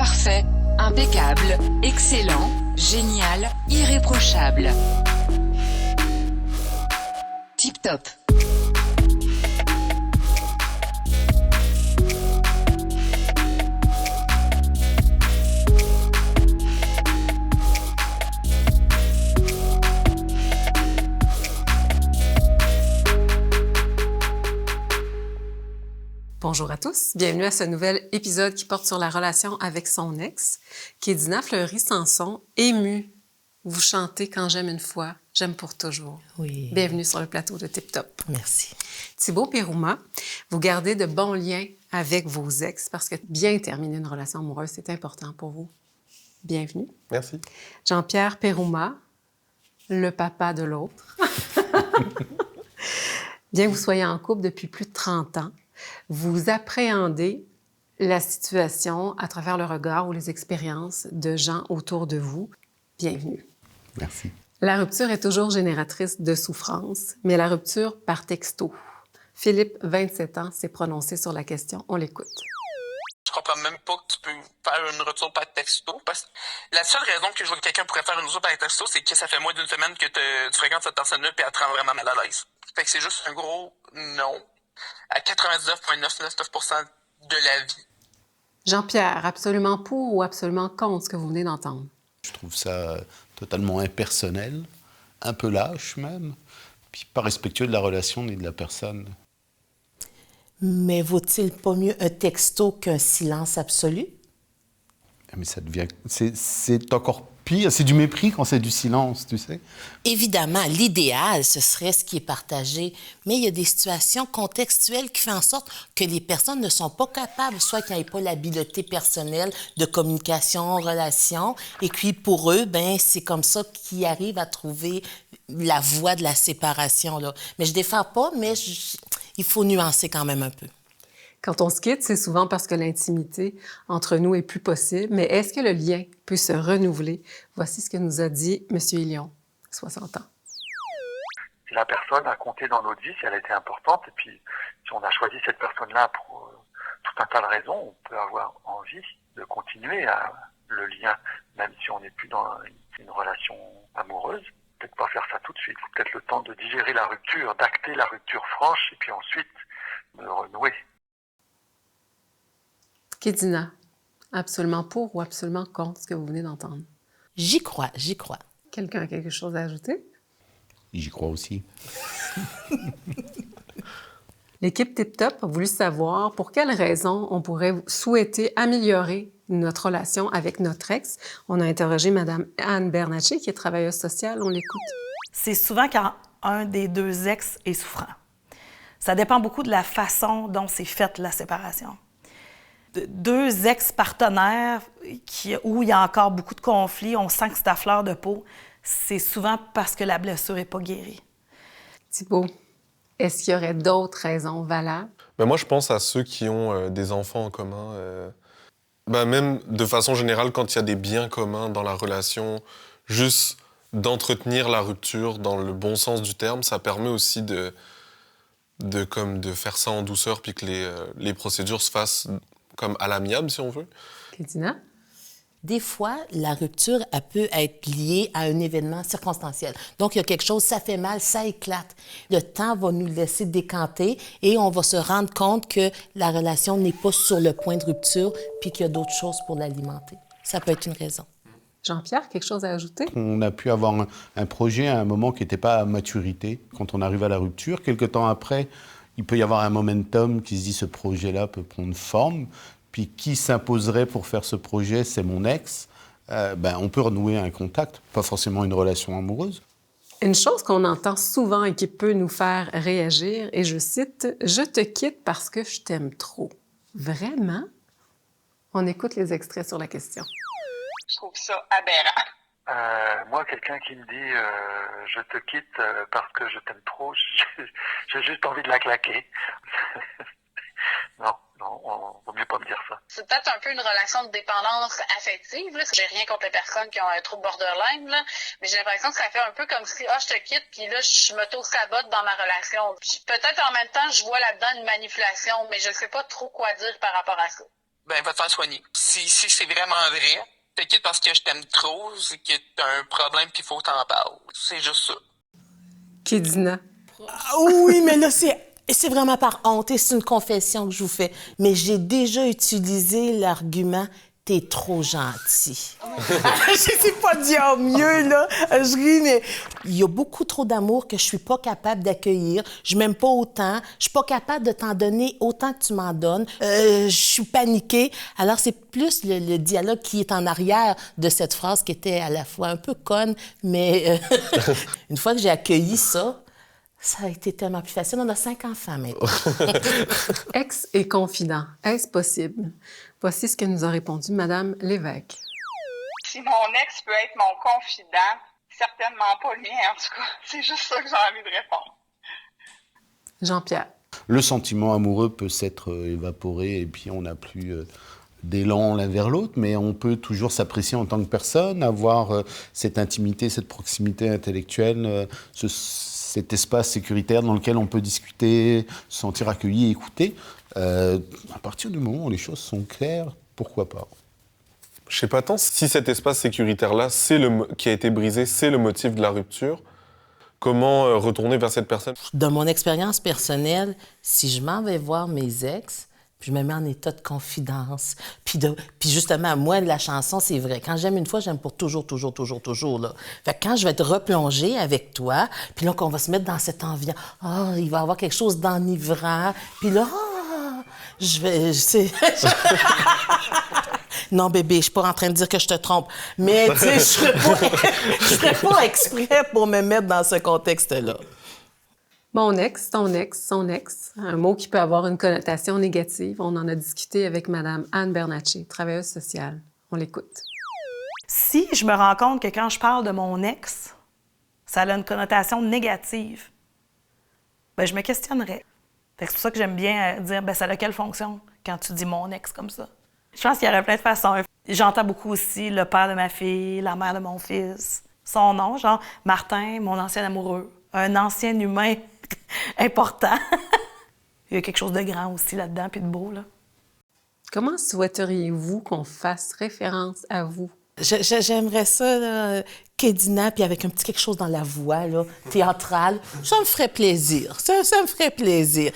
parfait, impeccable, excellent, génial, irréprochable. Tip top. Bonjour à tous, bienvenue à ce nouvel épisode qui porte sur la relation avec son ex. Kédina Fleury-Sanson, émue. Vous chantez « Quand j'aime une fois, j'aime pour toujours ». Oui. Bienvenue sur le plateau de Tip Top. Merci. Thibaut Pérouma, vous gardez de bons liens avec vos ex parce que bien terminer une relation amoureuse, c'est important pour vous. Bienvenue. Merci. Jean-Pierre Pérouma, le papa de l'autre. Bien que vous soyez en couple depuis plus de 30 ans, vous appréhendez la situation à travers le regard ou les expériences de gens autour de vous. Bienvenue. Merci. La rupture est toujours génératrice de souffrance, mais la rupture par texto. Philippe, 27 ans, s'est prononcé sur la question. On l'écoute. Je comprends même pas que tu peux faire une rupture par texto. Parce que la seule raison que je vois que quelqu'un pourrait faire une rupture par texto, c'est que ça fait moins d'une semaine que tu fréquentes cette personne-là et elle te rend vraiment mal à l'aise. Fait que c'est juste un gros non à 99,999% de la vie. Jean-Pierre, absolument pour ou absolument contre ce que vous venez d'entendre? Je trouve ça totalement impersonnel, un peu lâche même, puis pas respectueux de la relation ni de la personne. Mais vaut-il pas mieux un texto qu'un silence absolu? Mais ça devient... C'est encore pire, c'est du mépris quand c'est du silence, tu sais. Évidemment, l'idéal, ce serait ce qui est partagé, mais il y a des situations contextuelles qui font en sorte que les personnes ne sont pas capables, soit qu'ils n'aient pas l'habileté personnelle de communication, relation, et puis pour eux, ben c'est comme ça qu'ils arrivent à trouver la voie de la séparation, là. Mais je défends pas, mais il faut nuancer quand même un peu. Quand on se quitte, c'est souvent parce que l'intimité entre nous est plus possible, mais est-ce que le lien peut se renouveler? Voici ce que nous a dit M. Ilion, 60 ans. La personne a compté dans notre vie si elle était importante, et puis si on a choisi cette personne-là pour tout un tas de raisons, on peut avoir envie de continuer le lien, même si on n'est plus dans une relation amoureuse. Peut-être pas faire ça tout de suite, il faut peut-être le temps de digérer la rupture, d'acter la rupture franche, et puis ensuite de renouer. Kédina, absolument pour ou absolument contre ce que vous venez d'entendre? J'y crois, j'y crois. Quelqu'un a quelque chose à ajouter? J'y crois aussi. L'équipe Tip Top a voulu savoir pour quelles raisons on pourrait souhaiter améliorer notre relation avec notre ex. On a interrogé Mme Anne Bernatchez, qui est travailleuse sociale. On l'écoute. C'est souvent quand un des deux ex est souffrant. Ça dépend beaucoup de la façon dont c'est faite la séparation. Deux ex-partenaires où il y a encore beaucoup de conflits, on sent que c'est à fleur de peau, c'est souvent parce que la blessure n'est pas guérie. Thibaut, est-ce qu'il y aurait d'autres raisons valables? Ben moi, je pense à ceux qui ont des enfants en commun. Même de façon générale, quand il y a des biens communs dans la relation, juste d'entretenir la rupture dans le bon sens du terme, ça permet aussi de faire ça en douceur puis que les procédures se fassent comme à l'amiable, si on veut. Kédina? Des fois, la rupture, elle peut être liée à un événement circonstanciel. Donc, il y a quelque chose, ça fait mal, ça éclate. Le temps va nous laisser décanter et on va se rendre compte que la relation n'est pas sur le point de rupture puis qu'il y a d'autres choses pour l'alimenter. Ça peut être une raison. Jean-Pierre, quelque chose à ajouter? On a pu avoir un projet à un moment qui n'était pas à maturité. Quand on arrive à la rupture, quelque temps après, il peut y avoir un momentum qui se dit ce projet-là peut prendre forme. Puis qui s'imposerait pour faire ce projet, c'est mon ex. On peut renouer un contact, pas forcément une relation amoureuse. Une chose qu'on entend souvent et qui peut nous faire réagir, et je cite « Je te quitte parce que je t'aime trop ». Vraiment? On écoute les extraits sur la question. Je trouve ça aberrant. Moi, quelqu'un qui me dit je te quitte parce que je t'aime trop, j'ai juste envie de la claquer. Non, vaut mieux pas me dire ça. C'est peut-être un peu une relation de dépendance affective. Là. J'ai rien contre les personnes qui ont un trouble borderline, là, mais j'ai l'impression que ça fait un peu comme si je te quitte, puis là, je m'auto-sabote dans ma relation. Puis peut-être en même temps, je vois là-dedans une manipulation, mais je sais pas trop quoi dire par rapport à ça. ben, va te faire soigner. Si c'est vraiment vrai, te quitte parce que je t'aime trop, c'est que t'as un problème puis il faut que t'en parles. C'est juste ça. Kédina. Ah oui, mais là, c'est vraiment par honte et c'est une confession que je vous fais. Mais j'ai déjà utilisé l'argument « t'es trop gentil ». Je sais pas dire mieux, là. Je ris, mais il y a beaucoup trop d'amour que je suis pas capable d'accueillir. Je m'aime pas autant. Je suis pas capable de t'en donner autant que tu m'en donnes. Je suis paniquée. Alors, c'est plus le dialogue qui est en arrière de cette phrase qui était à la fois un peu conne, mais une fois que j'ai accueilli ça, ça a été tellement plus facile. On a 5 enfants maintenant. Ex et confident, est-ce possible? Voici ce que nous a répondu Madame Lévesque. Si mon ex peut être mon confident, certainement pas le mien, en tout cas. C'est juste ça que j'ai envie de répondre. Jean-Pierre. Le sentiment amoureux peut s'être évaporé et puis on n'a plus d'élan l'un vers l'autre, mais on peut toujours s'apprécier en tant que personne, avoir cette intimité, cette proximité intellectuelle, cet espace sécuritaire dans lequel on peut discuter, se sentir accueilli et écouté. À partir du moment où les choses sont claires, pourquoi pas? Je sais pas tant si cet espace sécuritaire-là, qui a été brisé, c'est le motif de la rupture. Comment retourner vers cette personne? De mon expérience personnelle, si je m'en vais voir mes ex, puis je me mets en état de confidence. Puis justement, moi, la chanson, c'est vrai. Quand j'aime une fois, j'aime pour toujours, toujours, toujours, toujours, là. Fait que quand je vais te replonger avec toi, puis là, qu'on va se mettre dans cette ambiance, il va y avoir quelque chose d'enivrant, puis là, non, bébé, je suis pas en train de dire que je te trompe. Mais, tu sais, je ferais pas exprès pour me mettre dans ce contexte-là. Mon ex, ton ex, son ex, un mot qui peut avoir une connotation négative. On en a discuté avec Madame Anne Bernatchez, travailleuse sociale. On l'écoute. Si je me rends compte que quand je parle de mon ex, ça a une connotation négative, ben je me questionnerais. Fait que c'est pour ça que j'aime bien dire, ben ça a quelle fonction quand tu dis mon ex comme ça? Je pense qu'il y aurait plein de façons. J'entends beaucoup aussi le père de ma fille, la mère de mon fils. Son nom, genre Martin, mon ancien amoureux. Un ancien humain important. Il y a quelque chose de grand aussi là-dedans, puis de beau, là. Comment souhaiteriez-vous qu'on fasse référence à vous? J'aimerais ça, là, Kédina, puis avec un petit quelque chose dans la voix, là, théâtrale. Ça me ferait plaisir. Ça me ferait plaisir.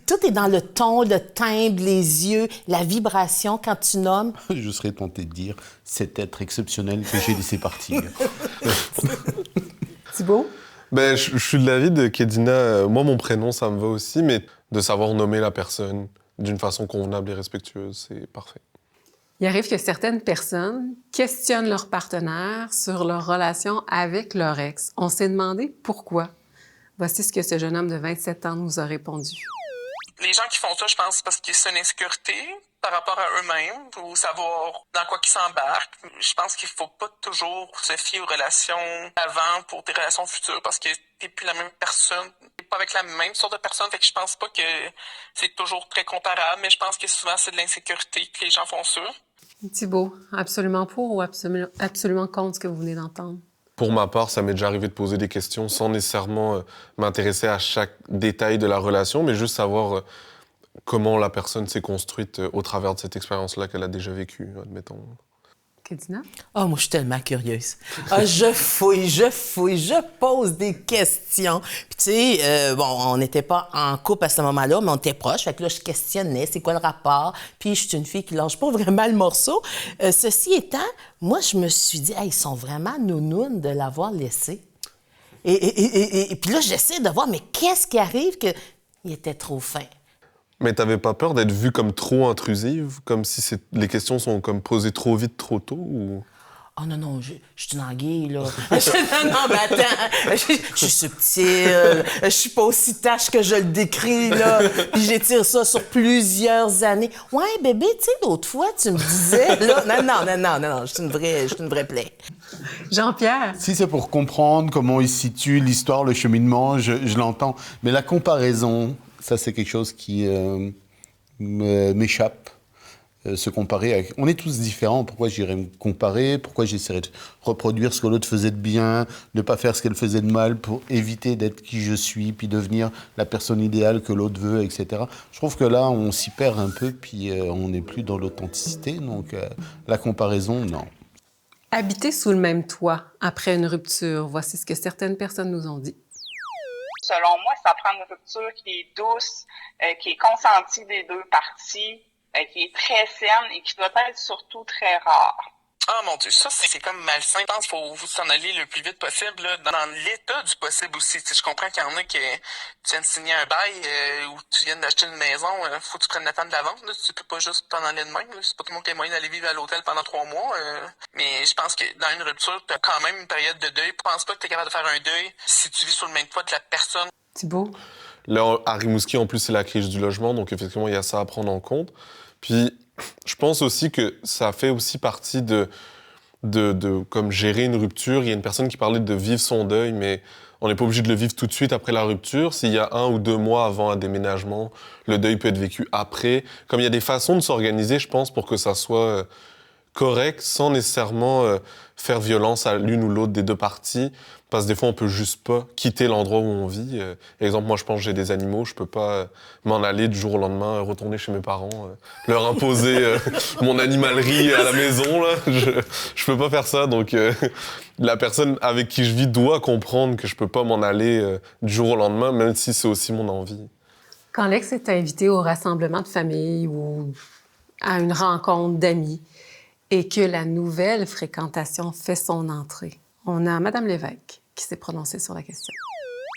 Tout est dans le ton, le timbre, les yeux, la vibration quand tu nommes. Je serais tenté de dire cet être exceptionnel que j'ai laissé partir. Thibault? Ben, je suis de l'avis de Kédina. Moi, mon prénom, ça me va aussi, mais de savoir nommer la personne d'une façon convenable et respectueuse, c'est parfait. Il arrive que certaines personnes questionnent leur partenaire sur leur relation avec leur ex. On s'est demandé pourquoi. Voici ce que ce jeune homme de 27 ans nous a répondu. Les gens qui font ça, je pense, parce que c'est une insécurité par rapport à eux-mêmes, ou savoir dans quoi ils s'embarquent. Je pense qu'il faut pas toujours se fier aux relations avant pour tes relations futures, parce que t'es plus la même personne, t'es pas avec la même sorte de personne, fait que je pense pas que c'est toujours très comparable, mais je pense que souvent c'est de l'insécurité que les gens font ça. Thibault, absolument pour ou absolument contre ce que vous venez d'entendre? Pour ma part, ça m'est déjà arrivé de poser des questions sans nécessairement m'intéresser à chaque détail de la relation, mais juste savoir comment la personne s'est construite au travers de cette expérience-là qu'elle a déjà vécue, admettons. Kédina? Oh, moi, je suis tellement curieuse. Je fouille, je pose des questions. Puis, tu sais, on n'était pas en couple à ce moment-là, mais on était proches. Fait que là, je questionnais, c'est quoi le rapport? Puis, je suis une fille qui lâche pas vraiment le morceau. Ceci étant, moi, je me suis dit, ils sont vraiment nounounes de l'avoir laissé. Et puis là, j'essaie de voir, mais qu'est-ce qui arrive qu'il était trop fin? Mais t'avais pas peur d'être vue comme trop intrusive, comme si les questions sont comme posées trop vite, trop tôt, ou... Oh non, je suis une anguille, là. Non, mais attends, je suis subtile, je suis pas aussi tâche que je le décris, là. Puis j'étire ça sur plusieurs années. Ouais, bébé, tu sais, l'autre fois, tu me disais, là... Non, je suis une vraie plaie. Jean-Pierre? Si c'est pour comprendre comment il se situe, l'histoire, le cheminement, je l'entends. Mais la comparaison, ça, c'est quelque chose qui m'échappe. se comparer. On est tous différents. Pourquoi j'irais me comparer? Pourquoi j'essaierais de reproduire ce que l'autre faisait de bien, ne pas faire ce qu'elle faisait de mal pour éviter d'être qui je suis, puis devenir la personne idéale que l'autre veut, etc. Je trouve que là, on s'y perd un peu, puis on n'est plus dans l'authenticité. Donc, la comparaison, non. Habiter sous le même toit après une rupture, voici ce que certaines personnes nous ont dit. Selon moi, ça prend une rupture qui est douce, qui est consentie des deux parties, qui est très saine et qui doit être surtout très rare. Ah mon Dieu, ça c'est comme malsain. Je pense qu'il faut vous s'en aller le plus vite possible, là, dans l'état du possible aussi. Je comprends qu'il y en a qui tu viens de signer un bail ou tu viens d'acheter une maison, faut que tu prennes le temps de la vente. Là. Tu peux pas juste t'en aller de même. Là. C'est pas tout le monde qui a moyen d'aller vivre à l'hôtel pendant 3 mois. Mais je pense que dans une rupture, tu as quand même une période de deuil. Je pense pas que tu es capable de faire un deuil si tu vis sur le même toit de la personne. Thibault? Là, à Rimouski, en plus, c'est la crise du logement, donc effectivement, il y a ça à prendre en compte. Puis, je pense aussi que ça fait aussi partie de comme gérer une rupture. Il y a une personne qui parlait de vivre son deuil, mais on n'est pas obligé de le vivre tout de suite après la rupture. S'il y a 1 ou 2 mois avant un déménagement, le deuil peut être vécu après. Comme il y a des façons de s'organiser, je pense, pour que ça soit correct, sans nécessairement faire violence à l'une ou l'autre des deux parties. Parce que des fois, on peut juste pas quitter l'endroit où on vit. Exemple, moi, je pense que j'ai des animaux, je peux pas m'en aller du jour au lendemain, retourner chez mes parents, leur imposer mon animalerie à la maison. Là. Je peux pas faire ça. Donc, la personne avec qui je vis doit comprendre que je peux pas m'en aller du jour au lendemain, même si c'est aussi mon envie. Quand l'ex est invité au rassemblement de famille ou à une rencontre d'amis et que la nouvelle fréquentation fait son entrée, on a Mme Lévesque qui s'est prononcée sur la question.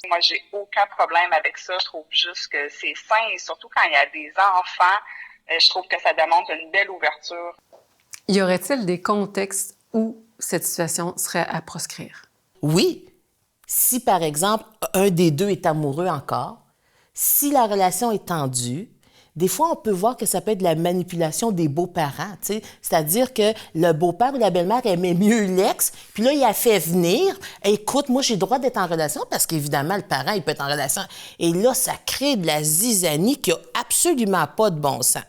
Moi, j'ai aucun problème avec ça. Je trouve juste que c'est sain et surtout quand il y a des enfants, je trouve que ça démontre une belle ouverture. Y aurait-il des contextes où cette situation serait à proscrire? Oui. Si, par exemple, un des deux est amoureux encore, si la relation est tendue, des fois, on peut voir que ça peut être de la manipulation des beaux-parents, tu sais. C'est-à-dire que le beau-père ou la belle-mère aimait mieux l'ex, puis là, il a fait venir. « Écoute, moi, j'ai le droit d'être en relation, parce qu'évidemment, le parent, il peut être en relation. » Et là, ça crée de la zizanie qui n'a absolument pas de bon sens.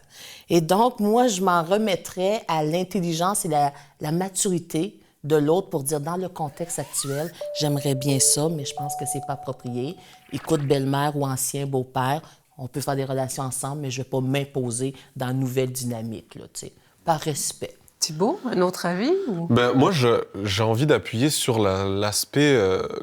Et donc, moi, je m'en remettrais à l'intelligence et la maturité de l'autre pour dire, dans le contexte actuel, j'aimerais bien ça, mais je pense que c'est pas approprié. Écoute, belle-mère ou ancien beau-père, on peut faire des relations ensemble, mais je ne vais pas m'imposer dans une nouvelle dynamique, là, tu sais, par respect. Thibault, un autre avis? Ou... Moi, j'ai envie d'appuyer sur l'aspect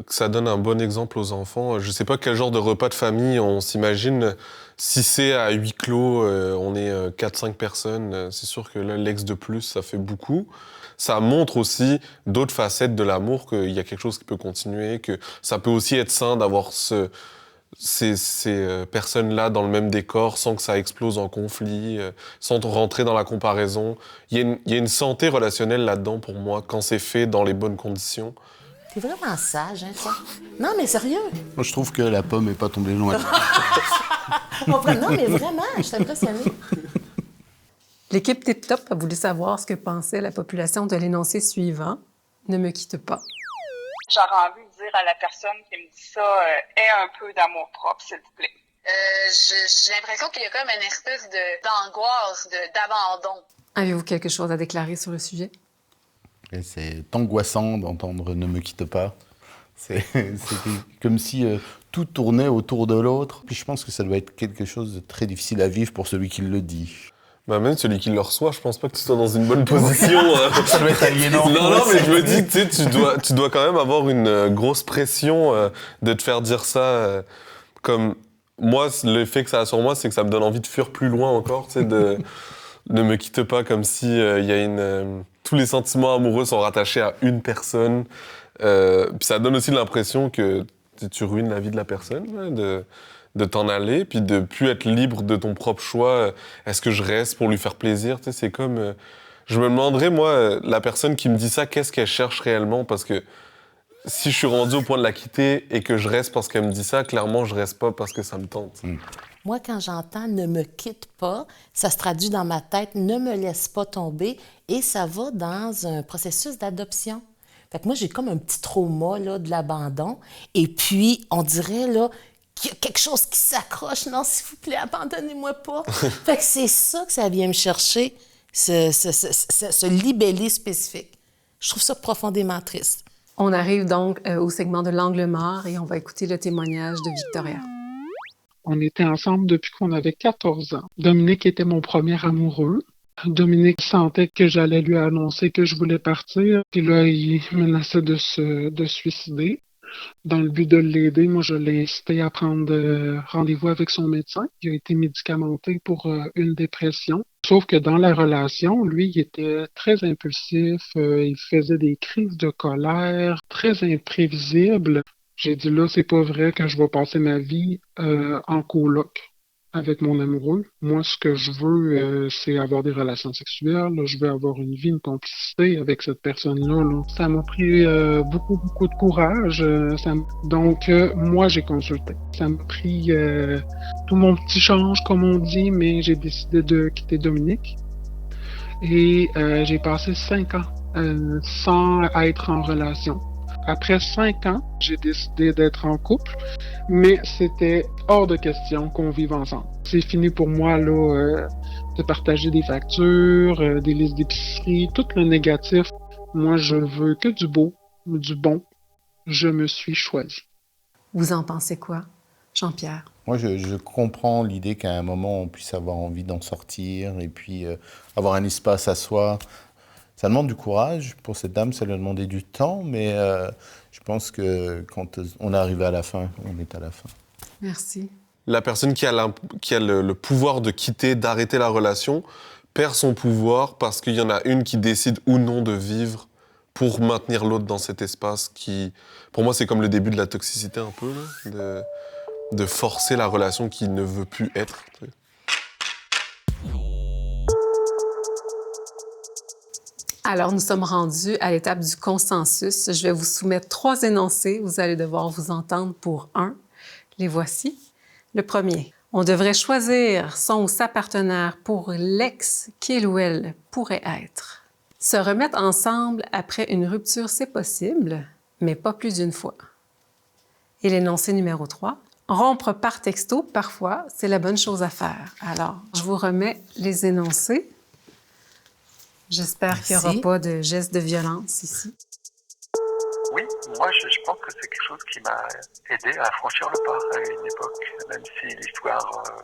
que ça donne un bon exemple aux enfants. Je ne sais pas quel genre de repas de famille on s'imagine. Si c'est à huis clos, on est 4-5 personnes, c'est sûr que là, l'ex de plus, ça fait beaucoup. Ça montre aussi d'autres facettes de l'amour, qu'il y a quelque chose qui peut continuer, que ça peut aussi être sain d'avoir ces personnes-là dans le même décor sans que ça explose en conflit, sans rentrer dans la comparaison. Il y a une santé relationnelle là-dedans pour moi, quand c'est fait dans les bonnes conditions. T'es vraiment sage, hein, toi? Non, mais sérieux? Moi, je trouve que la pomme n'est pas tombée loin. Non, mais vraiment, je suis impressionnée. L'équipe Tip Top a voulu savoir ce que pensait la population de l'énoncé suivant. « Ne me quitte pas ». J'aurais envie de dire à la personne qui me dit ça, aie un peu d'amour-propre, s'il vous plaît. J'ai l'impression qu'il y a comme une espèce d'angoisse, d'abandon. Avez-vous quelque chose à déclarer sur le sujet? Et c'est angoissant d'entendre « ne me quitte pas ». C'est comme si tout tournait autour de l'autre. Puis je pense que ça doit être quelque chose de très difficile à vivre pour celui qui le dit. Même celui qui le reçoit, je pense pas que tu sois dans une bonne position. Ça doit être aliénant. Non, mais je me dis, tu sais, tu dois quand même avoir une grosse pression de te faire dire ça. Comme moi, l'effet que ça a sur moi, c'est que ça me donne envie de fuir plus loin encore, tu sais, de ne me quitte pas, comme si il y a tous les sentiments amoureux sont rattachés à une personne. Puis ça donne aussi l'impression que tu ruines la vie de la personne, de t'en aller, puis de plus être libre de ton propre choix. Est-ce que je reste pour lui faire plaisir? Tu sais, c'est comme... je me demanderais, moi, la personne qui me dit ça, qu'est-ce qu'elle cherche réellement? Parce que si je suis rendu au point de la quitter et que je reste parce qu'elle me dit ça, clairement, je reste pas parce que ça me tente. Moi, quand j'entends « ne me quitte pas », ça se traduit dans ma tête « ne me laisse pas tomber » et ça va dans un processus d'adoption. Fait que moi, j'ai comme un petit trauma là, de l'abandon. Et puis, on dirait là, qu'il y a quelque chose qui s'accroche. Non, s'il vous plaît, abandonnez-moi pas. Fait que c'est ça que ça vient me chercher. ce libellé spécifique. Je trouve ça profondément triste. On arrive donc au segment de l'angle mort et on va écouter le témoignage de Victoria. On était ensemble depuis qu'on avait 14 ans. Dominique était mon premier amoureux. Dominique sentait que j'allais lui annoncer que je voulais partir. Puis là, il menaçait de se suicider. Dans le but de l'aider, moi, je l'ai incité à prendre rendez-vous avec son médecin. Il a été médicamenté pour une dépression. Sauf que dans la relation, lui, il était très impulsif. Il faisait des crises de colère, très imprévisible. J'ai dit là, c'est pas vrai que je vais passer ma vie en coloc avec mon amoureux. Moi, ce que je veux, c'est avoir des relations sexuelles. Je veux avoir une vie, une complicité avec cette personne-là. Là. Ça m'a pris beaucoup de courage. Donc, moi, j'ai consulté. Ça m'a pris tout mon petit change, comme on dit, mais j'ai décidé de quitter Dominique. Et j'ai passé 5 ans sans être en relation. Après 5 ans, j'ai décidé d'être en couple, mais c'était hors de question qu'on vive ensemble. C'est fini pour moi là, de partager des factures, des listes d'épicerie, tout le négatif. Moi, je veux que du beau, du bon. Je me suis choisi. Vous en pensez quoi, Jean-Pierre? Moi, je comprends l'idée qu'à un moment, on puisse avoir envie d'en sortir et puis avoir un espace à soi. Ça demande du courage. Pour cette dame, ça lui a demandé du temps, mais je pense que quand on est arrivé à la fin, on est à la fin. Merci. La personne qui a le pouvoir de quitter, d'arrêter la relation, perd son pouvoir parce qu'il y en a une qui décide ou non de vivre pour maintenir l'autre dans cet espace qui, pour moi, c'est comme le début de la toxicité un peu, là, de forcer la relation qui ne veut plus être. Alors, nous sommes rendus à l'étape du consensus. Je vais vous soumettre 3 énoncés. Vous allez devoir vous entendre pour un. Les voici. Le premier. On devrait choisir son ou sa partenaire pour l'ex qu'il ou elle pourrait être. Se remettre ensemble après une rupture, c'est possible, mais pas plus d'une fois. Et l'énoncé numéro 3. Rompre par texto, parfois, c'est la bonne chose à faire. Alors, je vous remets les énoncés. J'espère qu'il n'y aura pas de gestes de violence ici. Oui, moi je pense que c'est quelque chose qui m'a aidé à franchir le pas à une époque. Même si l'histoire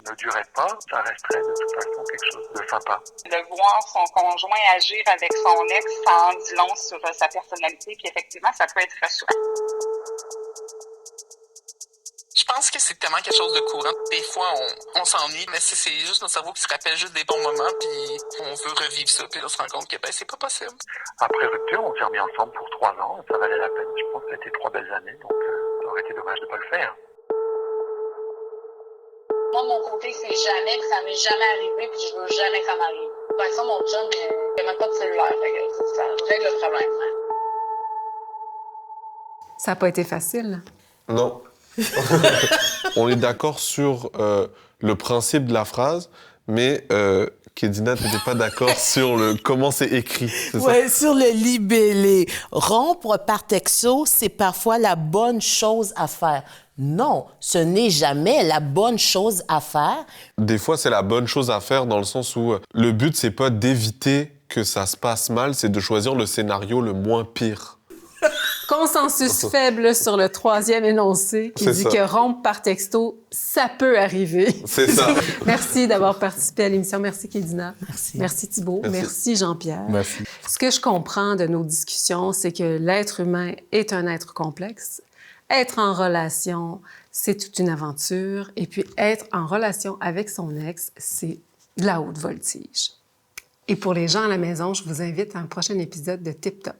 ne durait pas, ça resterait de toute façon quelque chose de sympa. De voir son conjoint agir avec son ex, ça en dit long sur sa personnalité, puis effectivement, ça peut être rassurant. Je pense que c'est tellement quelque chose de courant. Des fois, on s'ennuie, mais c'est juste notre cerveau qui se rappelle juste des bons moments, puis on veut revivre ça, puis on se rend compte que c'est pas possible. Après rupture, on s'est remis ensemble pour 3 ans, ça valait la peine. Je pense que ça a été 3 belles années, donc ça aurait été dommage de pas le faire. Moi, de mon côté, c'est jamais, puis ça m'est jamais arrivé, puis je veux jamais que ça m'arrive. Par exemple, mon chum, il n'a même pas de cellulaire, ça règle le problème. Hein. Ça n'a pas été facile. Non. On est d'accord sur le principe de la phrase, mais Kédina, tu n'étais pas d'accord sur comment c'est écrit, c'est Oui, sur le libellé. Rompre par texto, c'est parfois la bonne chose à faire. Non, ce n'est jamais la bonne chose à faire. Des fois, c'est la bonne chose à faire dans le sens où le but, c'est pas d'éviter que ça se passe mal, c'est de choisir le scénario le moins pire. Consensus faible sur le 3e énoncé qui dit que rompre par texto, ça peut arriver. C'est ça. Merci d'avoir participé à l'émission. Merci, Kédina. Merci. Merci, Thibault. Merci, Jean-Pierre. Merci. Ce que je comprends de nos discussions, c'est que l'être humain est un être complexe. Être en relation, c'est toute une aventure. Et puis, être en relation avec son ex, c'est de la haute voltige. Et pour les gens à la maison, je vous invite à un prochain épisode de Tip Top.